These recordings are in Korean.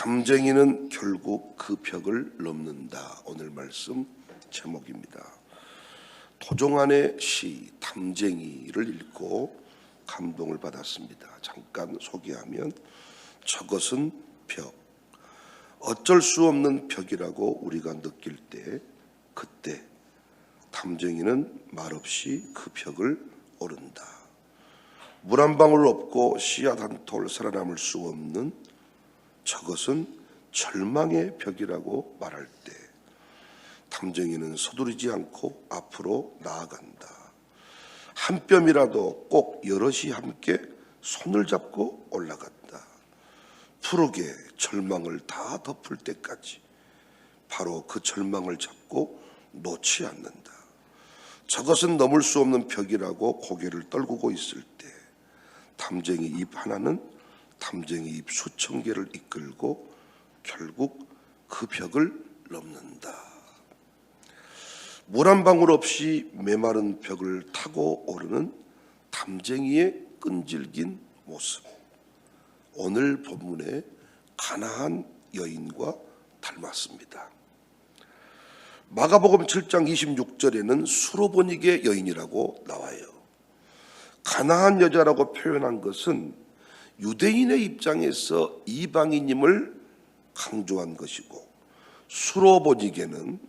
담쟁이는 결국 그 벽을 넘는다. 오늘 말씀 제목입니다. 도종안의 시 담쟁이를 읽고 감동을 받았습니다. 잠깐 소개하면 저것은 벽, 어쩔 수 없는 벽이라고 우리가 느낄 때 그때 담쟁이는 말없이 그 벽을 오른다. 물 한 방울 없고 씨앗 한 톨 살아남을 수 없는 저것은 절망의 벽이라고 말할 때 담쟁이는 서두르지 않고 앞으로 나아간다. 한 뼘이라도 꼭 여럿이 함께 손을 잡고 올라간다. 푸르게 절망을 다 덮을 때까지 바로 그 절망을 잡고 놓지 않는다. 저것은 넘을 수 없는 벽이라고 고개를 떨구고 있을 때 담쟁이 잎 하나는 담쟁이 잎 수천 개를 이끌고 결국 그 벽을 넘는다. 물 한 방울 없이 메마른 벽을 타고 오르는 담쟁이의 끈질긴 모습, 오늘 본문의 가나안 여인과 닮았습니다. 마가복음 7장 26절에는 수로보니게 여인이라고 나와요. 가나안 여자라고 표현한 것은 유대인의 입장에서 이방인임을 강조한 것이고, 수로보니게는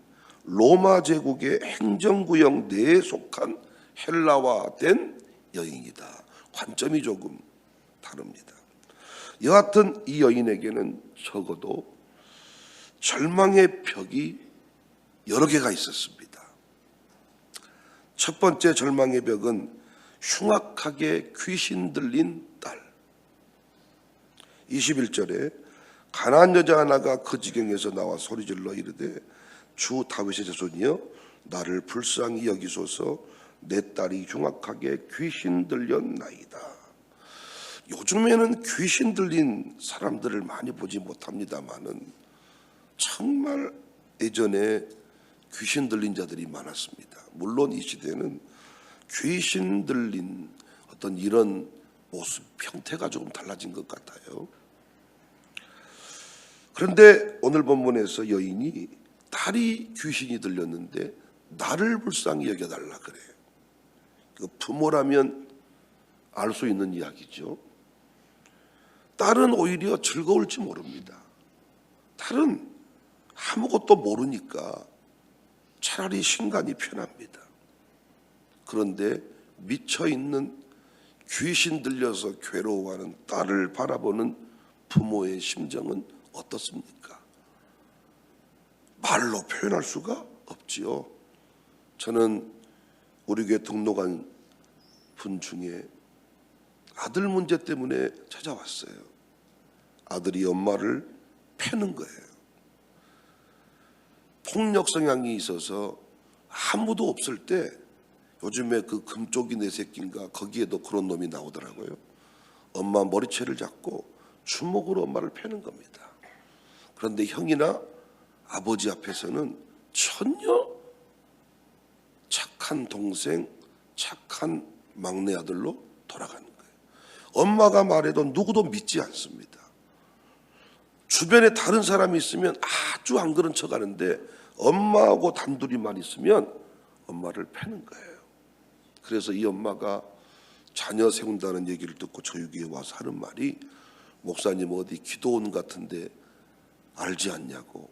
로마 제국의 행정구역 내에 속한 헬라화된 여인이다. 관점이 조금 다릅니다. 여하튼 이 여인에게는 적어도 절망의 벽이 여러 개가 있었습니다. 첫 번째 절망의 벽은 흉악하게 귀신 들린 딸. 21절에 가나안 여자 하나가 그 지경에서 나와 소리질러 이르되 주 다윗의 자손이여 나를 불쌍히 여기소서, 내 딸이 흉악하게 귀신 들렸나이다. 요즘에는 귀신 들린 사람들을 많이 보지 못합니다마는 정말 예전에 귀신 들린 자들이 많았습니다. 물론 이 시대는 귀신 들린 어떤 이런 모습, 형태가 조금 달라진 것 같아요. 그런데 오늘 본문에서 여인이 딸이 귀신이 들렸는데 나를 불쌍히 여겨달라 그래요. 부모라면 알 수 있는 이야기죠. 딸은 오히려 즐거울지 모릅니다. 딸은 아무것도 모르니까 차라리 신간이 편합니다. 그런데 미쳐있는 귀신 들려서 괴로워하는 딸을 바라보는 부모의 심정은 어떻습니까? 말로 표현할 수가 없지요. 저는 우리 교회 등록한 분 중에 아들 문제 때문에 찾아왔어요. 아들이 엄마를 패는 거예요. 폭력 성향이 있어서 아무도 없을 때, 요즘에 그 금쪽이 내 새끼인가 거기에도 그런 놈이 나오더라고요. 엄마 머리채를 잡고 주먹으로 엄마를 패는 겁니다. 그런데 형이나 아버지 앞에서는 전혀 착한 동생, 착한 막내 아들로 돌아가는 거예요. 엄마가 말해도 누구도 믿지 않습니다. 주변에 다른 사람이 있으면 아주 안 그런 척 하는데 엄마하고 단둘이만 있으면 엄마를 패는 거예요. 그래서 이 엄마가 자녀 세운다는 얘기를 듣고 저희 교회에 와서 하는 말이, 목사님 어디 기도원 같은데 알지 않냐고,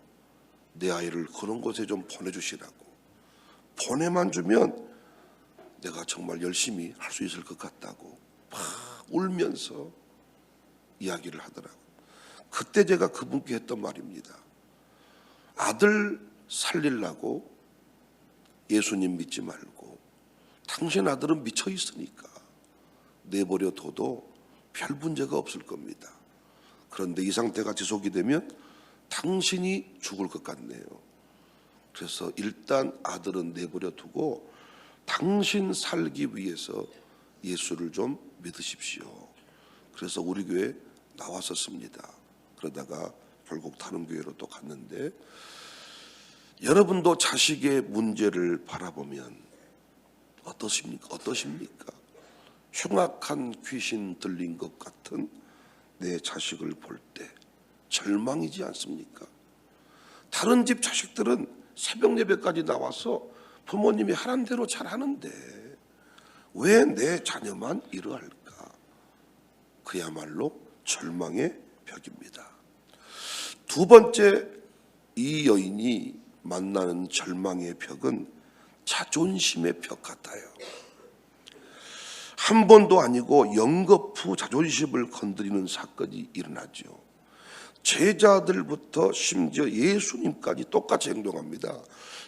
내 아이를 그런 곳에 좀 보내주시라고. 보내만 주면 내가 정말 열심히 할 수 있을 것 같다고 막 울면서 이야기를 하더라고요. 그때 제가 그분께 했던 말입니다. 아들 살리려고 예수님 믿지 말고, 당신 아들은 미쳐 있으니까 내버려 둬도 별 문제가 없을 겁니다. 그런데 이 상태가 지속이 되면 당신이 죽을 것 같네요. 그래서 일단 아들은 내버려 두고 당신 살기 위해서 예수를 좀 믿으십시오. 그래서 우리 교회에 나왔었습니다. 그러다가 결국 다른 교회로 또 갔는데, 여러분도 자식의 문제를 바라보면 어떠십니까? 흉악한 귀신 들린 것 같은 내 자식을 볼 때 절망이지 않습니까? 다른 집 자식들은 새벽 예배까지 나와서 부모님이 하란 대로 잘하는데 왜 내 자녀만 이러할까? 그야말로 절망의 벽입니다. 두 번째, 이 여인이 만나는 절망의 벽은 자존심의 벽 같아요. 한 번도 아니고 연거푸 자존심을 건드리는 사건이 일어나죠. 제자들부터 심지어 예수님까지 똑같이 행동합니다.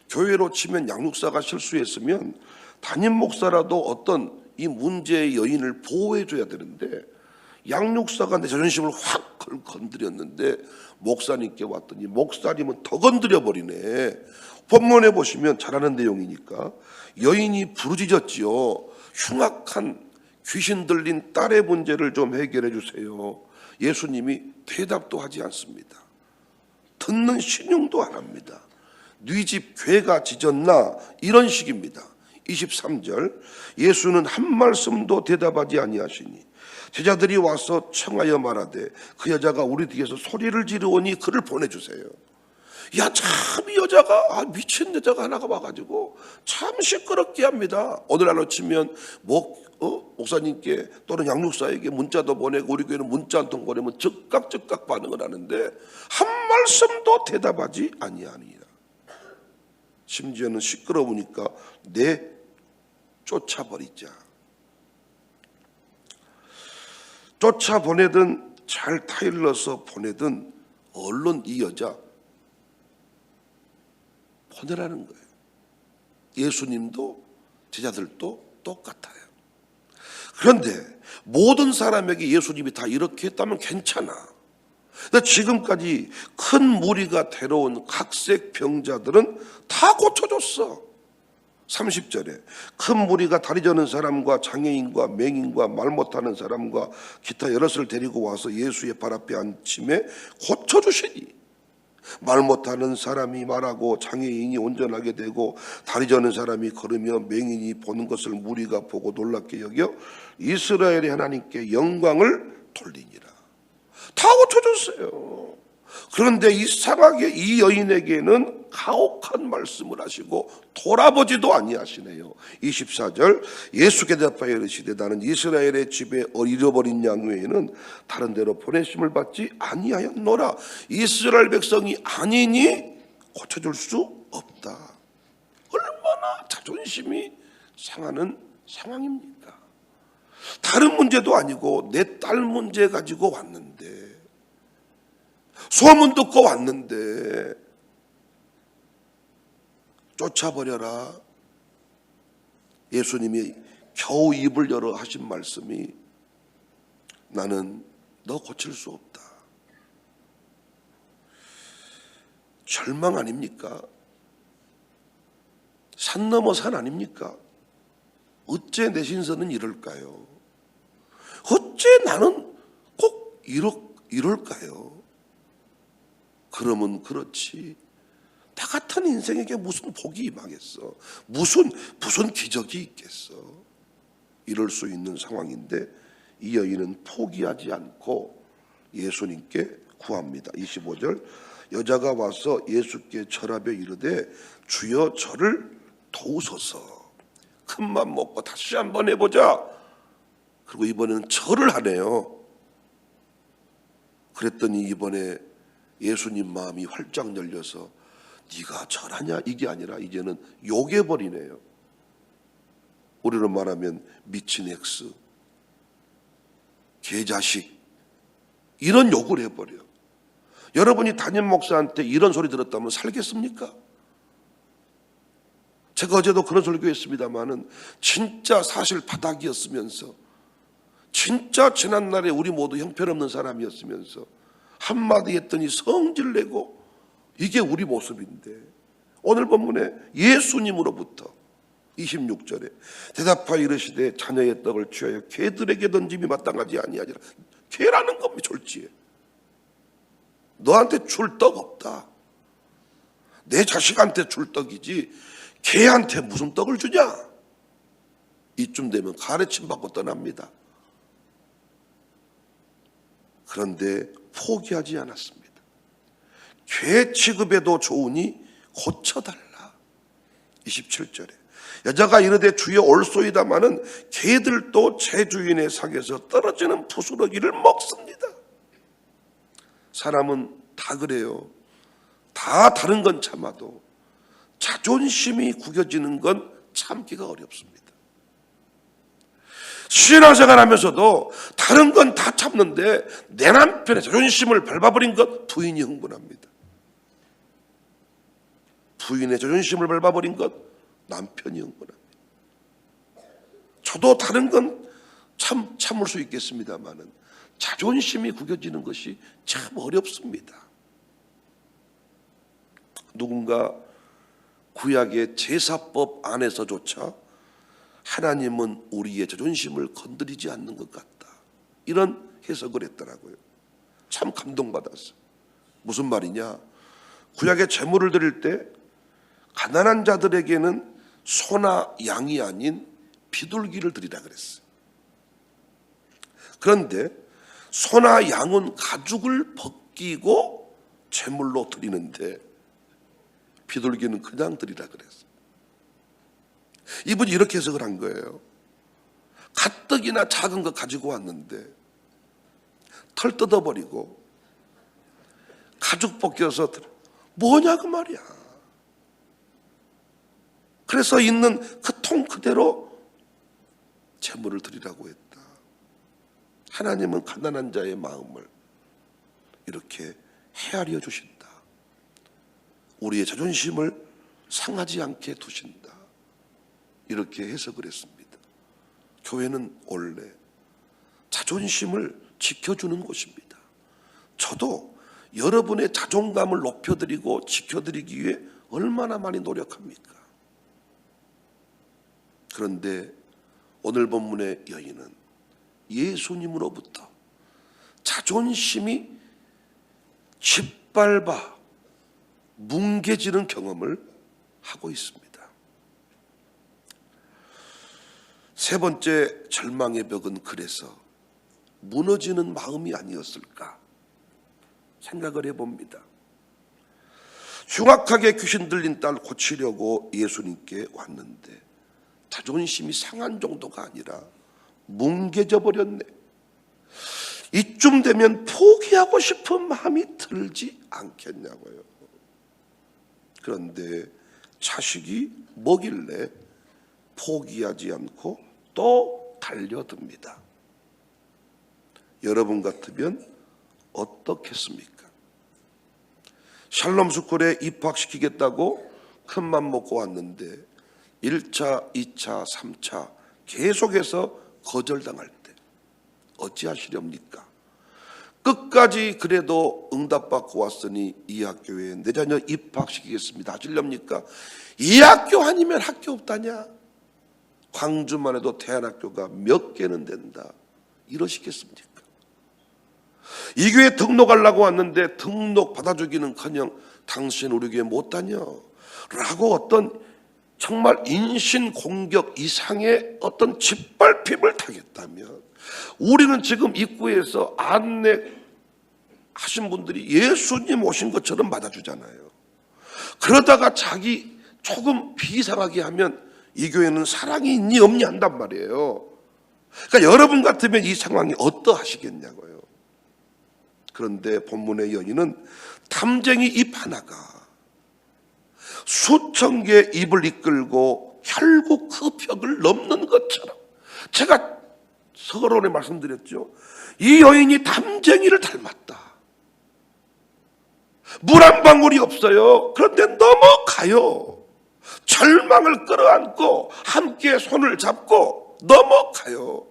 교회로 치면 양육사가 실수했으면 담임 목사라도 어떤 이 문제의 여인을 보호해줘야 되는데 양육사가 내 자존심을 확 건드렸는데 목사님께 왔더니 목사님은 더 건드려버리네. 본문에 보시면 잘하는 내용이니까 여인이 부르짖었지요. 흉악한 귀신 들린 딸의 문제를 좀 해결해 주세요. 예수님이 대답도 하지 않습니다. 듣는 신용도 안 합니다. 네 집 괴가 짖었나? 이런 식입니다. 23절, 예수는 한 말씀도 대답하지 아니하시니 제자들이 와서 청하여 말하되 그 여자가 우리 뒤에서 소리를 지르오니 그를 보내주세요. 야, 참 이 여자가 미친 여자가 하나가 와가지고 참 시끄럽게 합니다. 오늘날로 치면 목사님께 또는 양육사에게 문자도 보내고 우리 교회는 문자 한 통 보내면 즉각 반응을 하는데 한 말씀도 대답하지 아니하니라. 심지어는 시끄러우니까 쫓아버리자. 쫓아보내든 잘 타일러서 보내든 얼른 이 여자 보내라는 거예요. 예수님도 제자들도 똑같아요. 그런데 모든 사람에게 예수님이 다 이렇게 했다면 괜찮아. 근데 지금까지 큰 무리가 데려온 각색 병자들은 다 고쳐줬어. 30절에 큰 무리가 다리 저는 사람과 장애인과 맹인과 말 못하는 사람과 기타 여럿을 데리고 와서 예수의 발 앞에 앉힘에 고쳐주시니 말 못하는 사람이 말하고 장애인이 온전하게 되고 다리 저는 사람이 걸으며 맹인이 보는 것을 무리가 보고 놀랍게 여겨 이스라엘의 하나님께 영광을 돌리니라. 다 고쳐줬어요. 그런데 이상하게 이 여인에게는 가혹한 말씀을 하시고 돌아보지도 아니하시네요. 24절, 예수께 대답하여 이르시되 나는 이스라엘의 집에 잃어버린 양 외에는 다른 데로 보내심을 받지 아니하였노라. 이스라엘 백성이 아니니 고쳐줄 수 없다. 얼마나 자존심이 상하는 상황입니까? 다른 문제도 아니고 내 딸 문제 가지고 왔는데, 소문 듣고 왔는데 쫓아버려라. 예수님이 겨우 입을 열어 하신 말씀이 나는 너 고칠 수 없다. 절망 아닙니까? 산 넘어 산 아닙니까? 어째 내 신선은 이럴까요? 어째 나는 꼭 이럴까요? 그러면 그렇지, 나 같은 인생에게 무슨 복이 임하겠어? 무슨 기적이 있겠어? 이럴 수 있는 상황인데 이 여인은 포기하지 않고 예수님께 구합니다. 25절, 여자가 와서 예수께 절하며 이르되 주여 저를 도우소서. 큰맘 먹고 다시 한번 해보자. 그리고 이번에는 절을 하네요. 그랬더니 이번에 예수님 마음이 활짝 열려서 네가 절하냐 이게 아니라 이제는 욕해버리네요. 우리로 말하면 미친 엑스, 개자식, 이런 욕을 해버려. 여러분이 담임 목사한테 이런 소리 들었다면 살겠습니까? 제가 어제도 그런 설교했습니다마는 진짜 사실 바닥이었으면서 진짜 지난날에 우리 모두 형편없는 사람이었으면서 한마디 했더니 성질내고, 이게 우리 모습인데 오늘 본문에 예수님으로부터 26절에 대답하여 이르시되 자녀의 떡을 취하여 개들에게 던짐이 마땅하지 아니하리라. 개라는 겁니다. 졸지에 너한테 줄 떡 없다. 내 자식한테 줄 떡이지 개한테 무슨 떡을 주냐. 이쯤 되면 가르침 받고 떠납니다. 그런데 포기하지 않았습니다. 죄 취급에도 좋으니 고쳐달라. 27절에 여자가 이르되 주여 올소이다마는 개들도 제 주인의 상에서 떨어지는 부스러기를 먹습니다. 사람은 다 그래요. 다 다른 건 참아도 자존심이 구겨지는 건 참기가 어렵습니다. 신앙생활 하면서도 다른 건 다 참는데 내 남편의 자존심을 밟아버린 것 부인이 흥분합니다. 부인의 자존심을 밟아버린 것 남편이 흥분합니다. 저도 다른 건 참을 수 있겠습니다만은 자존심이 구겨지는 것이 참 어렵습니다. 누군가 구약의 제사법 안에서조차 하나님은 우리의 자존심을 건드리지 않는 것 같다, 이런 해석을 했더라고요. 참 감동받았어요. 무슨 말이냐, 구약의 제물을 드릴 때 가난한 자들에게는 소나 양이 아닌 비둘기를 드리라 그랬어요. 그런데 소나 양은 가죽을 벗기고 제물로 드리는데 비둘기는 그냥 드리라 그랬어요. 이분이 이렇게 해석을 한 거예요. 가뜩이나 작은 거 가지고 왔는데 털 뜯어버리고 가죽 벗겨서 뭐냐 그 말이야. 그래서 있는 그 통 그대로 제물을 드리라고 했다. 하나님은 가난한 자의 마음을 이렇게 헤아려 주신다. 우리의 자존심을 상하지 않게 두신다. 이렇게 해석을 했습니다. 교회는 원래 자존심을 지켜주는 곳입니다. 저도 여러분의 자존감을 높여드리고 지켜드리기 위해 얼마나 많이 노력합니까? 그런데 오늘 본문의 여인은 예수님으로부터 자존심이 짓밟아 뭉개지는 경험을 하고 있습니다. 세 번째 절망의 벽은 그래서 무너지는 마음이 아니었을까 생각을 해봅니다. 흉악하게 귀신 들린 딸 고치려고 예수님께 왔는데 자존심이 상한 정도가 아니라 뭉개져 버렸네. 이쯤 되면 포기하고 싶은 마음이 들지 않겠냐고요. 그런데 자식이 뭐길래 포기하지 않고 또 달려듭니다. 여러분 같으면 어떻겠습니까? 샬롬 스쿨에 입학시키겠다고 큰맘 먹고 왔는데 1차, 2차, 3차 계속해서 거절당할 때 어찌하시렵니까? 끝까지 그래도 응답받고 왔으니 이 학교에 내 자녀 입학시키겠습니다 하시렵니까? 이 학교 아니면 학교 없다냐? 광주만 해도 대안학교가 몇 개는 된다 이러시겠습니까? 이 교회 등록하려고 왔는데 등록 받아주기는커녕 당신 우리 교회 못 다녀 라고 어떤 정말 인신공격 이상의 어떤 짓밟힘을 당했다면 우리는 지금 입구에서 안내하신 분들이 예수님 오신 것처럼 맞아주잖아요. 그러다가 자기 조금 비상하게 하면 이 교회는 사랑이 있니 없니 한단 말이에요. 그러니까 여러분 같으면 이 상황이 어떠하시겠냐고요. 그런데 본문의 여인은 탐쟁이 입 하나가 수천 개의 입을 이끌고 결국 그 벽을 넘는 것처럼, 제가 서론에 말씀드렸죠. 이 여인이 탐쟁이를 닮았다. 물 한 방울이 없어요. 그런데 넘어가요. 절망을 끌어안고 함께 손을 잡고 넘어가요.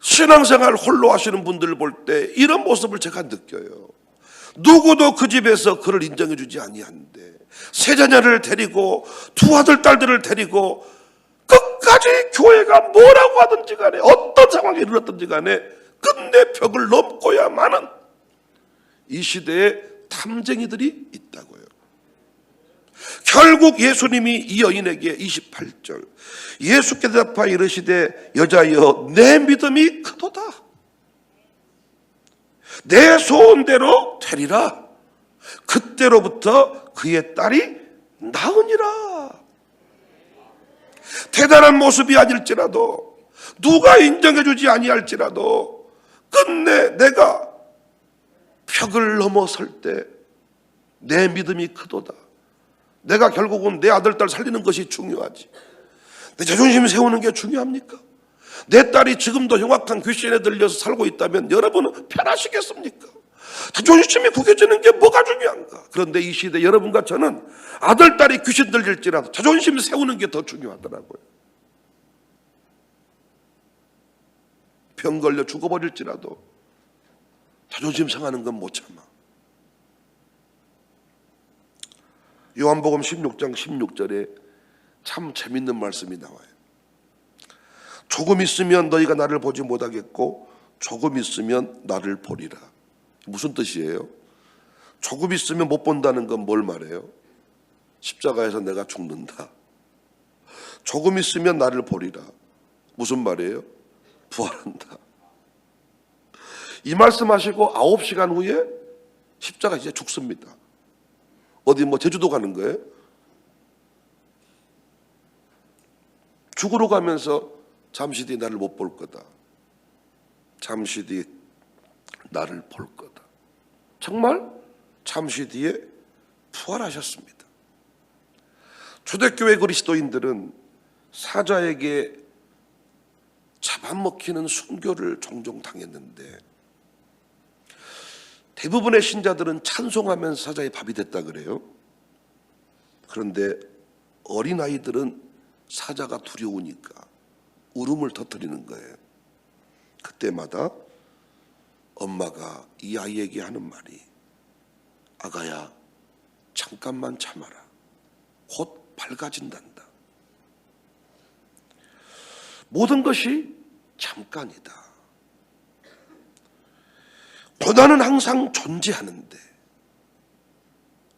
신앙생활 홀로 하시는 분들을 볼 때 이런 모습을 제가 느껴요. 누구도 그 집에서 그를 인정해 주지 아니하는데 세 자녀를 데리고 두 아들 딸들을 데리고 끝까지 교회가 뭐라고 하든지 간에 어떤 상황이 일어났든지 간에 끝내 벽을 넘고야만은 이 시대에 탐쟁이들이 있다고요. 결국 예수님이 이 여인에게 28절 예수께 대답하여 이르시되 여자여 내 믿음이 크도다. 내 소원대로 되리라. 그때로부터 그의 딸이 낳으니라. 대단한 모습이 아닐지라도, 누가 인정해주지 아니할지라도 끝내 내가 벽을 넘어설 때 내 믿음이 크도다. 내가 결국은 내 아들, 딸 살리는 것이 중요하지. 내 자존심 세우는 게 중요합니까? 내 딸이 지금도 흉악한 귀신에 들려서 살고 있다면 여러분은 편하시겠습니까? 자존심이 구겨지는 게 뭐가 중요한가? 그런데 이 시대 여러분과 저는 아들, 딸이 귀신 들릴지라도 자존심 세우는 게 더 중요하더라고요. 병 걸려 죽어버릴지라도 자존심 상하는 건 못 참아. 요한복음 16장 16절에 참 재밌는 말씀이 나와요. 조금 있으면 너희가 나를 보지 못하겠고 조금 있으면 나를 보리라. 무슨 뜻이에요? 조금 있으면 못 본다는 건 뭘 말해요? 십자가에서 내가 죽는다. 조금 있으면 나를 보리라. 무슨 말이에요? 부활한다. 이 말씀하시고 9시간 후에 십자가 이제 죽습니다. 어디 제주도 가는 거예요? 죽으러 가면서 잠시 뒤 나를 못 볼 거다. 잠시 뒤 나를 볼 거다. 정말 잠시 뒤에 부활하셨습니다. 초대교회 그리스도인들은 사자에게 잡아먹히는 순교를 종종 당했는데 대부분의 신자들은 찬송하면서 사자의 밥이 됐다 그래요. 그런데 어린아이들은 사자가 두려우니까 울음을 터뜨리는 거예요. 그때마다 엄마가 이 아이에게 하는 말이 아가야 잠깐만 참아라. 곧 밝아진단다. 모든 것이 잠깐이다. 고난은 항상 존재하는데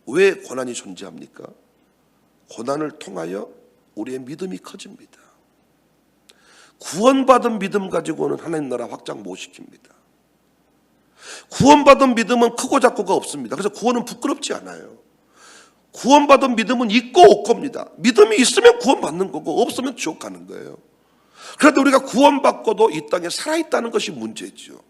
왜 고난이 존재합니까? 고난을 통하여 우리의 믿음이 커집니다. 구원받은 믿음 가지고는 하나님 나라 확장 못 시킵니다. 구원받은 믿음은 크고 작고가 없습니다. 그래서 구원은 부끄럽지 않아요. 구원받은 믿음은 있고 없고입니다. 믿음이 있으면 구원받는 거고 없으면 지옥 가는 거예요. 그런데 우리가 구원받고도 이 땅에 살아있다는 것이 문제죠.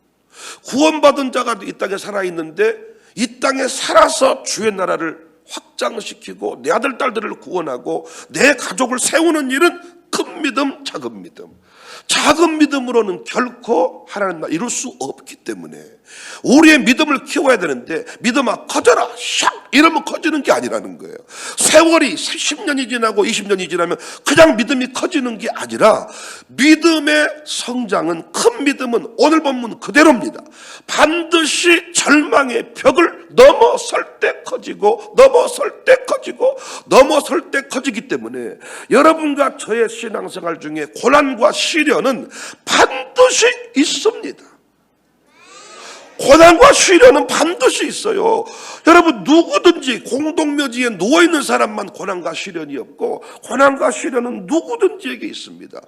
구원받은 자가 이 땅에 살아있는데 이 땅에 살아서 주의 나라를 확장시키고 내 아들, 딸들을 구원하고 내 가족을 세우는 일은 큰 믿음, 작은 믿음. 작은 믿음으로는 결코 하나님 나라 이룰 수 없기 때문에 우리의 믿음을 키워야 되는데 믿음아 커져라 샥 이러면 커지는 게 아니라는 거예요. 세월이 10년이 지나고 20년이 지나면 그냥 믿음이 커지는 게 아니라 믿음의 성장은, 큰 믿음은 오늘 본문 그대로입니다. 반드시 절망의 벽을 넘어설 때 커지고 넘어설 때 커지고 넘어설 때 커지기 때문에 여러분과 저의 신앙생활 중에 고난과 시련은 반드시 있습니다. 고난과 시련은 반드시 있어요. 여러분 누구든지 공동묘지에 누워있는 사람만 고난과 시련이 없고 고난과 시련은 누구든지에게 있습니다.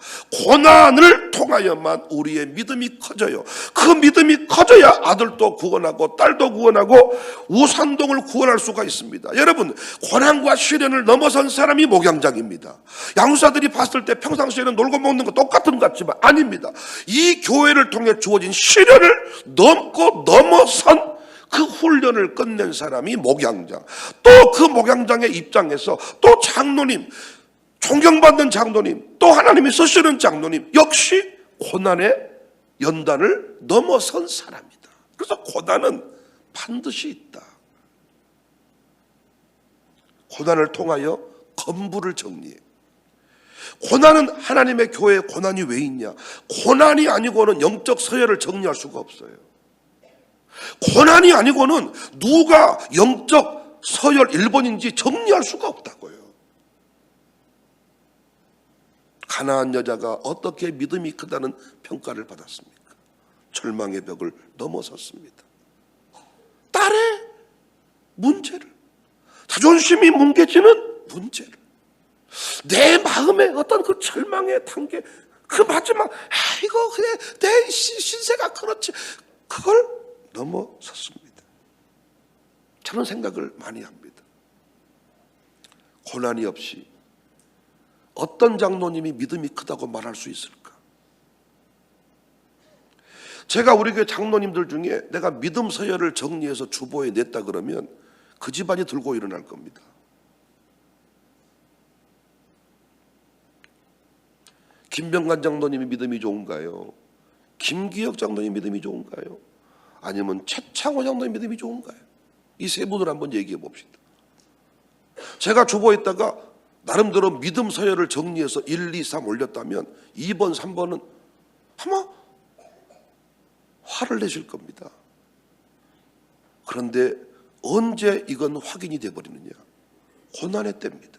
고난을 통하여만 우리의 믿음이 커져요. 그 믿음이 커져야 아들도 구원하고 딸도 구원하고 우산동을 구원할 수가 있습니다. 여러분 고난과 시련을 넘어선 사람이 목양장입니다. 양수사들이 봤을 때 평상시에는 놀고 먹는 거 똑같은 것 같지만 아닙니다. 이 교회를 통해 주어진 시련을 넘어선 그 훈련을 끝낸 사람이 목양장. 또 그 목양장의 입장에서 또 장로님, 존경받는 장로님, 또 하나님이 쓰시는 장로님 역시 고난의 연단을 넘어선 사람이다. 그래서 고난은 반드시 있다. 고난을 통하여 건부를 정리해. 고난은 하나님의 교회에 고난이 왜 있냐? 고난이 아니고는 영적 서열을 정리할 수가 없어요. 고난이 아니고는 누가 영적 서열 1번인지 정리할 수가 없다고요. 가나안 여자가 어떻게 믿음이 크다는 평가를 받았습니까? 절망의 벽을 넘어섰습니다. 딸의 문제를, 자존심이 뭉개지는 문제를, 내 마음의 어떤 그 절망의 단계, 그 마지막 이거 그래 내 신세가 그렇지, 그걸 넘어섰습니다. 저는 생각을 많이 합니다. 고난이 없이 어떤 장로님이 믿음이 크다고 말할 수 있을까? 제가 우리 교회 장로님들 중에 내가 믿음 서열을 정리해서 주보에 냈다 그러면 그 집안이 들고 일어날 겁니다. 김병관 장로님이 믿음이 좋은가요? 김기혁 장로님 믿음이 좋은가요? 아니면 최창호 장로님 믿음이 좋은가요? 이 세 분을 한번 얘기해 봅시다. 제가 주보에다가 나름대로 믿음 서열을 정리해서 1, 2, 3 올렸다면 2번, 3번은 아마 화를 내실 겁니다. 그런데 언제 이건 확인이 되어버리느냐? 고난의 때입니다.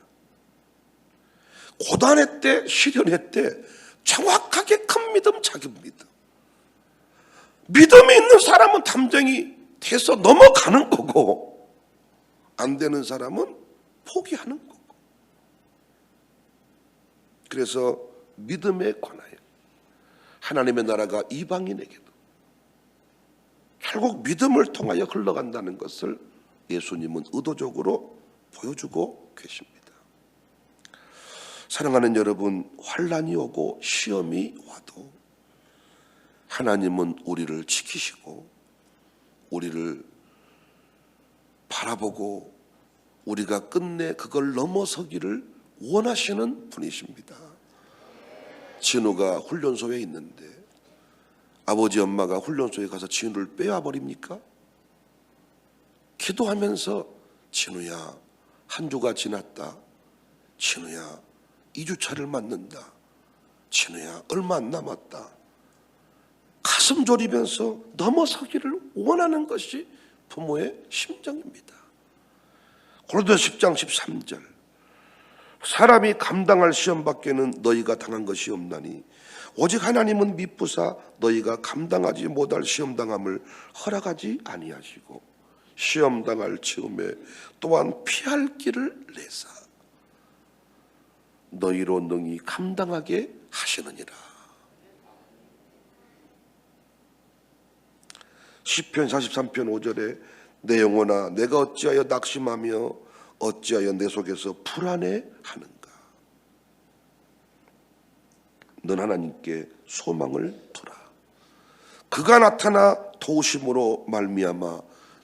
고난의 때, 시련의 때 정확하게 큰 믿음 자기입니다. 믿음이 있는 사람은 탐정이 돼서 넘어가는 거고 안 되는 사람은 포기하는 거고. 그래서 믿음에 관하여 하나님의 나라가 이방인에게도 결국 믿음을 통하여 흘러간다는 것을 예수님은 의도적으로 보여주고 계십니다. 사랑하는 여러분, 환난이 오고 시험이 와도 하나님은 우리를 지키시고 우리를 바라보고 우리가 끝내 그걸 넘어서기를 원하시는 분이십니다. 진우가 훈련소에 있는데 아버지 엄마가 훈련소에 가서 진우를 빼와버립니까? 기도하면서 진우야, 한 주가 지났다. 진우야, 2주차를 맞는다. 진우야, 얼마 안 남았다. 가슴 졸이면서 넘어서기를 원하는 것이 부모의 심정입니다. 고린도서 10장 13절, 사람이 감당할 시험 밖에는 너희가 당한 것이 없나니 오직 하나님은 미쁘사 너희가 감당하지 못할 시험 당함을 허락하지 아니하시고 시험 당할 즈음에 또한 피할 길을 내사 너희로 능히 감당하게 하시느니라. 시편 43편 5절에 내 영혼아 내가 어찌하여 낙심하며 어찌하여 내 속에서 불안해하는가. 넌 하나님께 소망을 두라. 그가 나타나 도우심으로 말미암아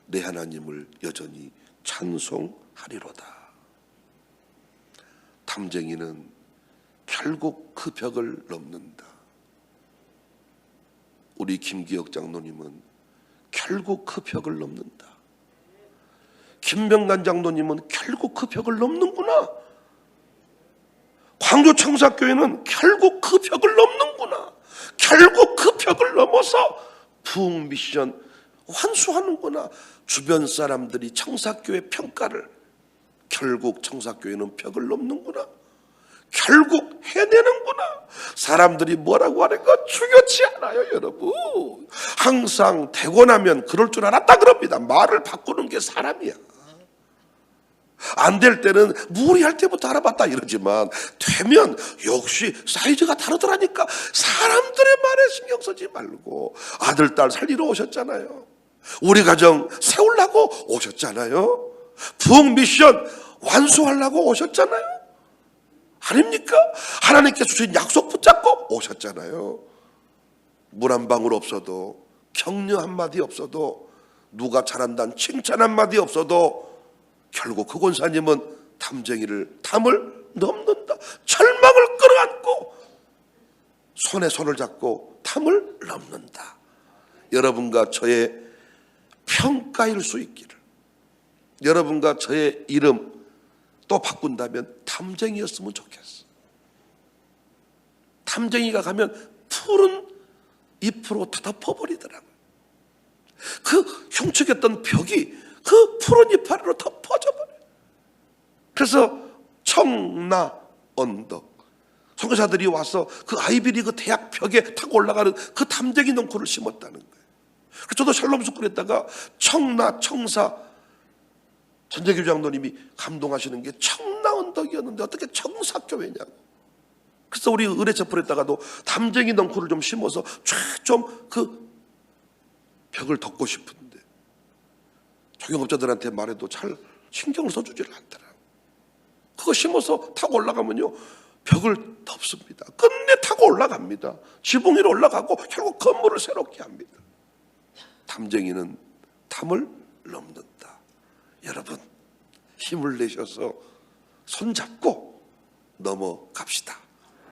내 하나님을 여전히 찬송하리로다. 탐쟁이는 결국 그 벽을 넘는다. 우리 김기혁 장로님은 결국 그 벽을 넘는다. 김병관 장로님은 결국 그 벽을 넘는구나. 광주청사교회는 결국 그 벽을 넘는구나. 결국 그 벽을 넘어서 부흥 미션 완수하는구나. 주변 사람들이 청사교회 평가를 결국 청사교회는 벽을 넘는구나. 결국 해내는구나. 사람들이 뭐라고 하는 거 중요치 않아요, 여러분. 항상 되고 나면 그럴 줄 알았다 그럽니다. 말을 바꾸는 게 사람이야. 안 될 때는 무리할 때부터 알아봤다 이러지만 되면 역시 사이즈가 다르더라니까. 사람들의 말에 신경 쓰지 말고 아들, 딸 살리러 오셨잖아요. 우리 가정 세우려고 오셨잖아요. 부흥 미션 완수하려고 오셨잖아요. 아닙니까? 하나님께 주신 약속 붙잡고 오셨잖아요. 물 한 방울 없어도, 격려 한마디 없어도, 누가 잘한다는 칭찬 한마디 없어도 결국 그 권사님은 담을 넘는다. 절망을 끌어안고 손에 손을 잡고 담을 넘는다. 여러분과 저의 평가일 수 있기를. 여러분과 저의 이름 또 바꾼다면 탐쟁이였으면 좋겠어. 탐쟁이가 가면 푸른 잎으로 다 덮어버리더라고요. 그 흉측했던 벽이 그 푸른 잎 아래로 덮어져버려요. 그래서 청나 언덕 선교사들이 와서 그 아이비리그 대학 벽에 타고 올라가는 그 탐쟁이 넝쿨을 심었다는 거예요. 저도 샬롬 스쿨에다가 청나 청사 전재규 장로님이 감동하시는 게 청나 언덕이었는데 어떻게 청사교회냐고. 그래서 우리 의뢰처풀에다가도 탐쟁이 넝쿨을 좀 심어서 좀 그 벽을 덮고 싶은 자영업자들한테 말해도 잘 신경을 써주지를 않더라. 그거 심어서 타고 올라가면요 벽을 덮습니다. 끝내 타고 올라갑니다. 지붕 위로 올라가고 결국 건물을 새롭게 합니다. 탐쟁이는 탐을 넘는다. 여러분 힘을 내셔서 손잡고 넘어갑시다.